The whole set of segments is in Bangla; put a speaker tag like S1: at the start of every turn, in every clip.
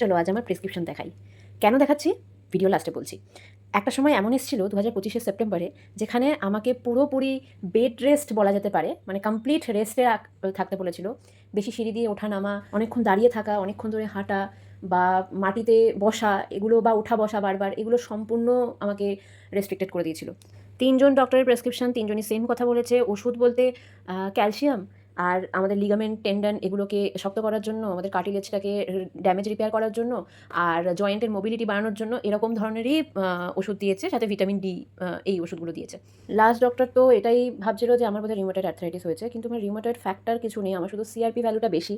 S1: চলো আজ আমার প্রেসক্রিপশন দেখাই। কেন দেখাচ্ছি ভিডিও লাস্টে বলছি। একটা সময় এমন এসেছিল 2025 সেপ্টেম্বরে, যেখানে আমাকে পুরোপুরি বেড রেস্ট বলা যেতে পারে, মানে কমপ্লিট রেস্টে থাকতে বলেছিল। বেশি সিঁড়ি দিয়ে ওঠা নামা, অনেকক্ষণ দাঁড়িয়ে থাকা, অনেকক্ষণ ধরে হাঁটা বা মাটিতে বসা, এগুলো বা ওঠা বসা বারবার, এগুলো সম্পূর্ণ আমাকে রেস্ট্রিক্টেড করে দিয়েছিল। তিনজন ডক্টরের প্রেসক্রিপশন, তিনজনই সেম কথা বলেছে। ওষুধ বলতে ক্যালসিয়াম আর আমাদের লিগামেন্ট টেন্ডন এগুলোকে শক্ত করার জন্য, আমাদের কার্টিলেজটাকে ড্যামেজ রিপেয়ার করার জন্য, আর জয়েন্টের মোবিলিটি বাড়ানোর জন্য এরকম ধরনেরই ওষুধ দিয়েছে, সাথে ভিটামিন ডি এই ওষুধগুলো দিয়েছে। লাস্ট ডক্টর তো এটাই ভাবছিল যে আমার বোধহয় রিউমাটয়েড আর্থ্রাইটিস হয়েছে, কিন্তু আমার রিউমাটয়েড ফ্যাক্টর কিছু নেই, আমার শুধু সিআরপি ভ্যালুটা বেশি।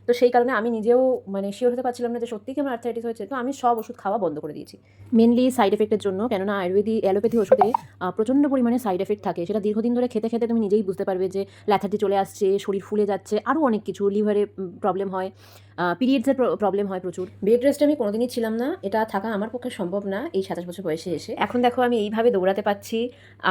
S1: তো সেই কারণে আমি নিজেও মানে শিওর হতে পারছিলাম না যে সত্যিই কি আমার আর্থ্রাইটিস হয়েছে। তো আমি সব ওষুধ খাওয়া বন্ধ করে দিয়েছি, মেনলি সাইড এফেক্টের জন্য। কেননা অ্যালোপ্যাথি ওষুধে প্রচণ্ড পরিমাণে সাইড এফেক্ট থাকে, সেটা দীর্ঘদিন ধরে খেতে খেতে তুমি নিজেই বুঝতে পারবে যে ল্যাথার্জি চলে আসছে, শরীর ফুলে যাচ্ছে, আরও অনেক কিছু, লিভারে প্রবলেম হয়, পিরিয়ডসের প্রবলেম হয় প্রচুর। বেড রেস্টে আমি কোনোদিনই ছিলাম না, এটা থাকা আমার পক্ষে সম্ভব না এই 27 বছর বয়সে এসে। এখন দেখো আমি এইভাবে দৌড়াতে পারছি,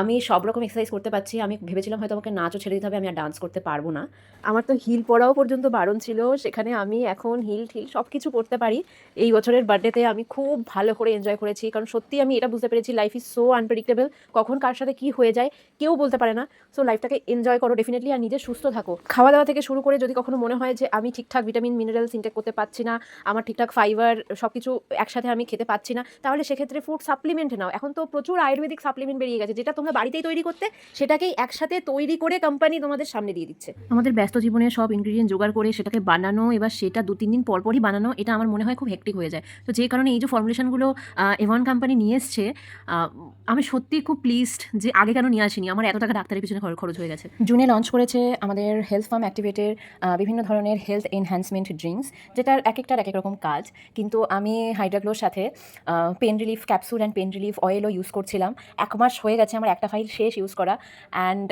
S1: আমি সব রকম এক্সারসাইজ করতে পারছি। আমি ভেবেছিলাম হয়তো আমাকে নাচও ছেড়ে দিতে হবে, আমি আর ডান্স করতে পারবো না। আমার তো হিল পরাও পর্যন্ত বারণ ছিল, সেখানে আমি এখন হিল ঠিল সব কিছু করতে পারি। এই বছরের বার্থডেতে আমি খুব ভালো করে এনজয় করেছি, কারণ সত্যি আমি এটা বুঝতে পেরেছি লাইফ ইজ সো আনপ্রেডিক্টেবল, কখন কার সাথে কী হয়ে যায় কেউ বলতে পারে না। সো লাইফটাকে এনজয় করো ডেফিনেটলি, আর নিজে সুস্থ থাকো। খাওয়া দাওয়া থেকে শুরু করে যদি কখনো মনে হয় যে আমি ঠিকঠাক ভিটামিন মিনারেলস ইনটেক করতে পারছি না, আমার ঠিকঠাক ফাইবার সব কিছু একসাথে আমি খেতে পাচ্ছি না, তাহলে সেক্ষেত্রে ফুড সাপ্লিমেন্ট নাও। এখন তো প্রচুর আয়ুর্বেদিক সাপ্লিমেন্ট বেরিয়ে গেছে, যেটা তোমরা বাড়িতেই তৈরি করতে, সেটাকেই একসাথে তৈরি করে কোম্পানি তোমাদের সামনে দিয়ে দিচ্ছে। আমাদের ব্যস্ত জীবনে সব ইনগ্রিডিয়েন্ট জোগাড় করে সেটাকে বানানো, এবার সেটা 2-3 দিন পরপরই বানানো, এটা আমার মনে হয় খুব হেক্টিক হয়ে যায়। তো যে কারণে এই যে ফর্মুলেশনগুলো এভন কোম্পানি নিয়ে এসছে, আমি সত্যিই খুব প্লিজড যে আগে কেন নিয়ে আসিনি, আমার এত টাকা ডাক্তারের পিছনে খরচ হয়ে গেছে। জুনে লঞ্চ করেছে আমাদের হেলথ ফার্ম অ্যাক্টিভেটের বিভিন্ন ধরনের হেলথ এনহ্যান্সমেন্ট ড্রিঙ্কস, যেটার এক একটার এক এক রকম কাজ। কিন্তু আমি হাইড্রাগ্লোর সাথে pain relief capsule and pain relief অয়েলও ইউজ করছিলাম। 1 মাস হয়ে গেছে আমার একটা ফাইল শেষ ইউজ করা, অ্যান্ড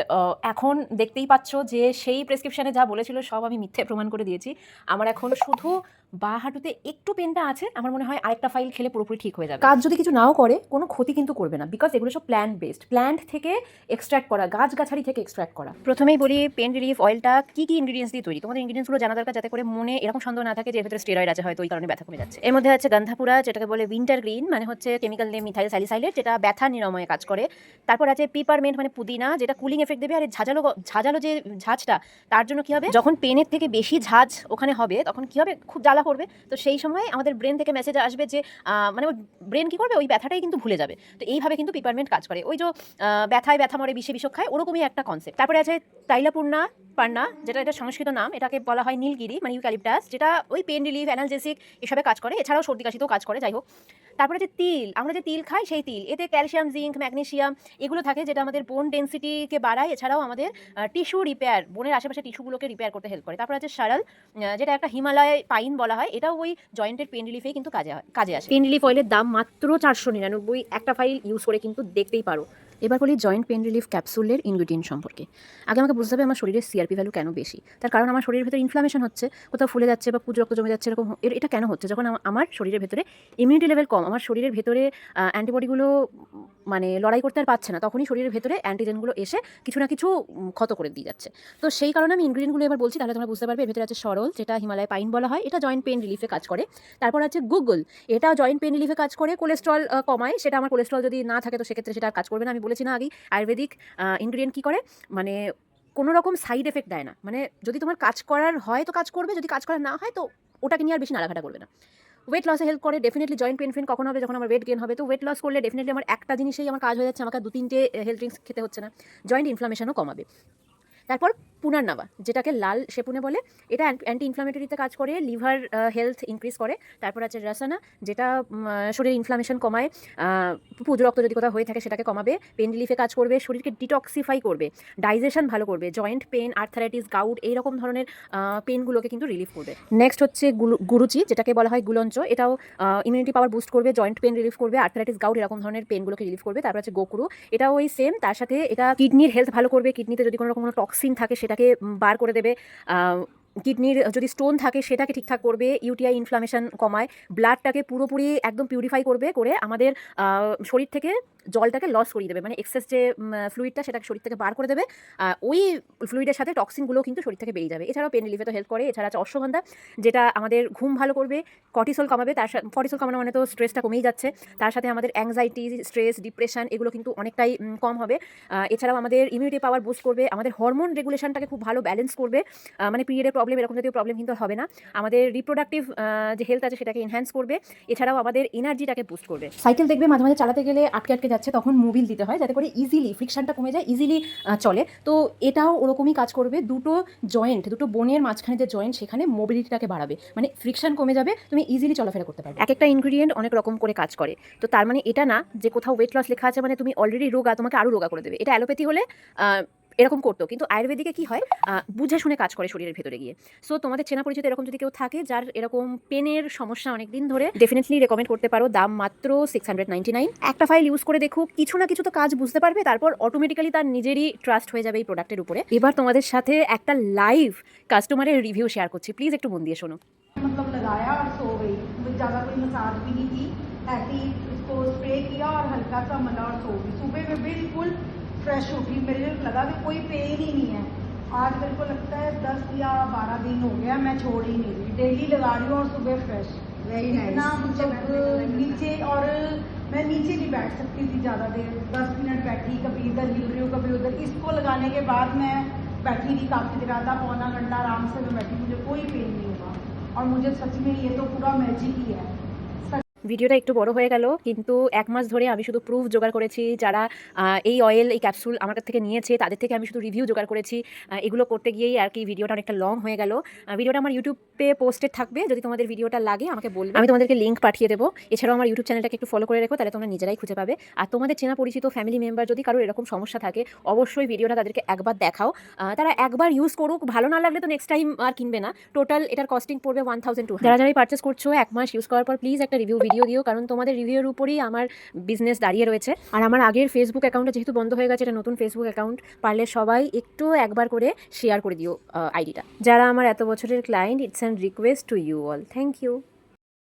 S1: এখন দেখতেই পাচ্ছ যে সেই প্রেসক্রিপশানে যা বলেছিল সব আমি মিথ্যে প্রমাণ করে দিয়েছি। আমার এখন শুধু বা হাঁটুতে একটু পেনটা আছে, আমার মনে হয় আরেকটা ফাইল খেলে পুরোপুরি ঠিক হয়ে যাবে। কাজ যদি কিছু নাও করে কোনো ক্ষতি কিন্তু করবে না, বিকজ এগুলো সব প্ল্যান্ট বেসড, প্ল্যান্ট থেকে এক্সট্র্যাক্ট করা, গাছগাছালি থেকে এক্সট্র্যাক্ট করা। প্রথমেই বলি পেন রিলিফ অয়েলটা কী কী ইনগ্রিডিয়েন্টস দিয়ে তৈরি, তোমাদের ইনগ্রিডিয়েন্টসগুলো জানা দরকার, যাতে করে মনে এরকম সন্দেহ না থাকে যে এর ভেতরে স্টেরয়েড আছে, হয়তো ওই কারণে ব্যথা কমে যাচ্ছে। এর মধ্যে আছে গন্ধাপুরা, যেটাকে বলে উইন্টার গ্রিন, মানে হচ্ছে কেমিক্যাল নেম মিথাইল স্যালিসাইলেট, যেটা ব্যথা নিরাময়ে কাজ করে। তারপর আছে পিপারমেন্ট, মানে পুদিনা, যেটা কুলিং এফেক্ট দেবে। আর ঝাঁঝালো ঝাঁঝালো যে ঝাঁঝটা, তার জন্য কী হবে, যখন পেনের থেকে বেশি ঝাঁঝ ওখানে হবে তখন কী হবে, খুব জ্বালা করবে। তো সেই সময় আমাদের ব্রেন থেকে মেসেজ আসবে যে মানে ওই ব্রেন কী করবে, ওই ব্যথাটাই কিন্তু ভুলে যাবে। তো এইভাবে কিন্তু পিপারমেন্ট কাজ করে, ওই যে ব্যথায় ব্যথা মরে বিষে বিষক খায়, ওরকমই একটা কনসেপ্ট। তারপরে আছে তাইলাপূর্ণা পান্না, যেটা এটা সংস্কৃত নাম, এটাকে বলা হয় নীলগিরি, মানে ইউক্যালিপটাস, যেটা ওই পেন রিলিফ অ্যানালজেসিক এসবে কাজ করে, এছাড়াও সর্দি কাশিতেও কাজ করে, যাই হোক। তারপরে যে তিল, আমরা যে তিল খাই সেই তিল, এতে ক্যালসিয়াম, জিঙ্ক, ম্যাগনেসিয়াম এগুলো থাকে, যেটা আমাদের বোন ডেন্সিটিকে বাড়ায়, এছাড়াও আমাদের টিস্যু রিপেয়ার, বোনের আশেপাশে টিস্যুগুলোকে রিপেয়ার করতে হেল্প করে। তারপর আছে সারাল, যেটা একটা হিমালয় পাইন বলা হয়, এটাও ওই জয়েন্টের পেন রিলিফেই কিন্তু কাজে আসে। পেন রিলিফ অয়েলের দাম মাত্র 499, একটা ফাইল ইউজ করে কিন্তু দেখতেই পারো। এবার বলি জয়েন্ট পেন রিলিফ ক্যাপসুলের ইনগ্রিডিয়েন্ট সম্পর্কে। আগে আমাকে বুঝতে হবে আমার শরীরের সিআরপি ভ্যালু কেন বেশি। তার কারণ আমার শরীরের ভেতরে ইনফ্লামেশন হচ্ছে, কোথাও ফুলে যাচ্ছে বা পুজ রক্ত জমে যাচ্ছে, এরকম এটা কেন হচ্ছে? যখন আমার শরীরের ভেতরে ইমিউনিটি লেভেল কম, আমার শরীরের ভেতরে অ্যান্টিবডিগুলো মানে লড়াই করতে আর পারছে না, তখনই শরীরের ভেতরে অ্যান্টিজেনগুলো এসে কিছু না কিছু ক্ষত করে দিয়ে যাচ্ছে। তো সেই কারণে আমি ইনগ্রিডিয়েন্টগুলো এবার বলছি, তাহলে তোমরা বুঝতে পারবে। এর ভেতরে আছে সরল, যেটা হিমালয় পাইন বলা হয়, এটা জয়েন্ট পেন রিলিফে কাজ করে। তারপর আছে গুগল, এটা জয়েন্ট পেন রিলিফে কাজ করে, কোলেস্ট্রল কমায়, সেটা আমার কোলেস্ট্রল যদি না থাকে তো সেক্ষেত্রে সেটা কাজ করবে না। আমি বলেছি না আগেই, আয়ুর্বেদিক ইনগ্রিডিয়েন্ট কী করে, মানে কোনো রকম সাইড এফেক্ট দেয় না, মানে যদি তোমার কাজ করার হয় তো কাজ করবে, যদি কাজ করার না হয় তো ওটাকে নিয়ে আর বেশি নাড়াঘাটা করবে না। ওয়েট লসে হেল্প করে ডেফিনেটলি। জয়েন্ট পেন ফেন কখন হবে, যখন আমার ওয়েট গেন হবে। তো ওয়েট লস করলে ডেফিনেটলি আমার একটা জিনিসেই আমার কাজ হয়ে যাচ্ছে, আমাকে 2-3টে হেলথ ড্রিঙ্কস খেতে হচ্ছে না। জয়েন্ট ইনফ্লামেশনও কমাবে। তারপর পুনারনাবা, যেটাকে লাল সেপুনে বলে, এটা অ্যান্টি ইনফ্লামেটরিতে কাজ করে, লিভার হেলথ ইনক্রিজ করে। তারপর আছে রাসানা, যেটা শরীরের ইনফ্লামেশন কমায়, পুজ রক্ত যদি কোথাও হয়ে থাকে সেটাকে কমাবে, পেন রিলিফে কাজ করবে, শরীরকে ডিটক্সিফাই করবে, ডাইজেশন ভালো করবে, জয়েন্ট পেন, আর্থারাইটিস, গাউট এইরকম ধরনের পেনগুলোকে কিন্তু রিলিফ করবে। নেক্সট হচ্ছে গুরুচি, যেটাকে বলা হয় গুলঞ্চ, এটাও ইমিউনিটি পাওয়ার বুস্ট করবে, জয়েন্ট পেন রিলিফ করবে, আর্থারাইটিস, গাউট এরকম ধরনের পেনগুলোকে রিলিফ করবে। তারপর আছে গোকুরু, এটাও ওই সেম, তার সাথে এটা কিডনির হেলথ ভালো করবে, কিডনিতে যদি কোনো রকম টক্সিন থাকে সেটাকে বার করে দেবে, কিডনির যদি স্টোন থাকে সেটাকে ঠিকঠাক করবে, ইউটিআই ইনফ্লামেশন কমায়, ব্লাডটাকে পুরোপুরি একদম পিউরিফাই করবে, করে আমাদের শরীর থেকে জলটাকে লস করিয়ে দেবে, মানে এক্সেস যে ফ্লুইডটা সেটাকে শরীর থেকে বার করে দেবে। ওই ফ্লুইডের সাথে টক্সিনগুলো কিন্তু শরীর থেকে বেরিয়ে যাবে। এছাড়াও পেন রিলিফে তো হেল্প করে। এছাড়া আছে অশ্বগন্ধা, যেটা আমাদের ঘুম ভালো করবে, কর্টিসল কমাবে। তার সাথে কর্টিসল কমানো মানে তো স্ট্রেসটা কমেই যাচ্ছে। তার সাথে আমাদের অ্যাংজাইটি, স্ট্রেস, ডিপ্রেশন এগুলো কিন্তু অনেকটাই কম হবে। এছাড়াও আমাদের ইমিউনিটি পাওয়ার বুস্ট করবে, আমাদের হরমোন রেগুলেশনটাকে খুব ভালো ব্যালেন্স করবে। মানে পিরিয়ডের প্রবলেম এরকম জাতীয় প্রবলেম কিন্তু হবে না। আমাদের রিপ্রোডাক্টিভ যে হেলথ আছে সেটাকে এনহ্যান্স করবে। এছাড়াও আমাদের এনার্জিটাকে বুস্ট করবে। সাইকেল দেখবে মাঝে মাঝে চালাতে গেলে আটকে আটকে যাচ্ছে, তখন মোবিল দিতে হয় যাতে করে ইজিলি ফ্রিকশনটা কমে যায়, ইজিলি চলে। তো এটাও ওরকমই কাজ করবে। দুটো জয়েন্ট, দুটো বোনের মাঝখানে যে জয়েন্ট, সেখানে মোবিলিটিটাকে বাড়াবে, মানে ফ্রিকশন কমে যাবে, তুমি ইজিলি চলাফেরা করতে পারবে। এক একটা ইনগ্রিডিয়েন্ট অনেক রকম করে কাজ করে। তো তার মানে এটা না যে কোথাও ওয়েট লস লেখা আছে মানে তুমি অলরেডি রোগা, তোমাকে আরও রোগা করে দেবে। এটা অ্যালোপ্যাথি হলে এরকম করতো, কিন্তু আয়ুর্বেদিকে কি হয়, বুঝে শুনে কাজ করে শরীরের ভেতরে গিয়ে। সো তোমাদের চেনা পরিচিত এরকম যদি কেউ থাকে যার এরকম পেনের সমস্যা অনেক দিন ধরে, ডেফিনেটলি রেকমেন্ড করতে পারো। দাম মাত্র 699। একটা ফাইল ইউজ করে দেখো, কিছু না কিছু তো কাজ বুঝতে পারবে, তারপর অটোমেটিক্যালি তার নিজেরই ট্রাস্ট হয়ে যাবে এই প্রোডাক্টের উপরে। এবার তোমাদের সাথে একটা লাইভ কাস্টমারের রিভিউ শেয়ার করছি, প্লিজ একটু মন দিয়ে শোনো।
S2: मतलब लगाया और सो गई, ज़्यादा कोई मसाज भी नहीं की, ऐसे ही उसको स्प्रे किया और हल्का सा मला और सो गई। सुबह में बिल्कुल फ्रेश उठी, मेरे को लगा कि कोई पेन ही नहीं है। आज मेरे को लगता है 10 या 12 दिन हो गया, मैं छोड़ ही नहीं रही, डेली लगा रही हूँ और सुबह फ्रेश।
S3: वेरी
S2: इतना मतलब नीचे, और मैं नीचे नहीं बैठ सकती थी ज़्यादा देर, 10 मिनट बैठी, कभी इधर हिल रही हूँ कभी उधर। इसको लगाने के बाद मैं बैठी रही काफ़ी देर, आधा पौना घंटा आराम से मैं बैठी, मुझे कोई पेन नहीं हुआ। और मुझे सच में ये तो पूरा मैजिक ही है।
S1: ভিডিওটা একটু বড় হয়ে গেল, কিন্তু 1 মাস ধরে আমি শুধু প্রুফ জোগাড় করেছি। যারা এই অয়েল, এই ক্যাপসুল আমার কাছ থেকে নিয়েছে তাদের থেকে আমি শুধু রিভিউ জোগাড় করেছি। এগুলো করতে গিয়েই আর কি ভিডিওটা অনেকটা লং হয়ে গেল। ভিডিওটা আমার ইউটিউবে পোস্টেড থাকবে, যদি তোমাদের ভিডিওটা লাগে আমাকে বলবে, আমি তোমাদেরকে লিঙ্ক পাঠিয়ে দেবো। এছাড়াও আমার ইউটিউব চ্যানেলটাকে একটু ফলো করে রেখো, তাহলে তোমরা নিজেরাই খুঁজে পাবে। আর তোমাদের চেনা পরিচিত ফ্যামিলি মেম্বার যদি কারোর এরকম সমস্যা থাকে, অবশ্যই ভিডিওটা তাদেরকে একবার দেখাও। তারা একবার ইউজ করুক, ভালো না লাগলে তো নেক্সট টাইম আর কিনবে না। টোটাল এটার কস্টিং পড়বে 1200। যারা যারাই পারচেস করছো 1 মাস ইউজ করার পর প্লিজ একটা রিভিউ ভিডিও দিও, কারণ তোমাদের রিভিউর উপরেই আমার বিজনেস দাঁড়িয়ে রয়েছে। আর আমার আগের ফেসবুক অ্যাকাউন্টটা যেহেতু বন্ধ হয়ে গেছে, এটা নতুন ফেসবুক অ্যাকাউন্ট, পারলে সবাই একটু একবার করে শেয়ার করে দিও আইডিটা। যারা আমার এত বছরের client, it's an request to you all, thank you.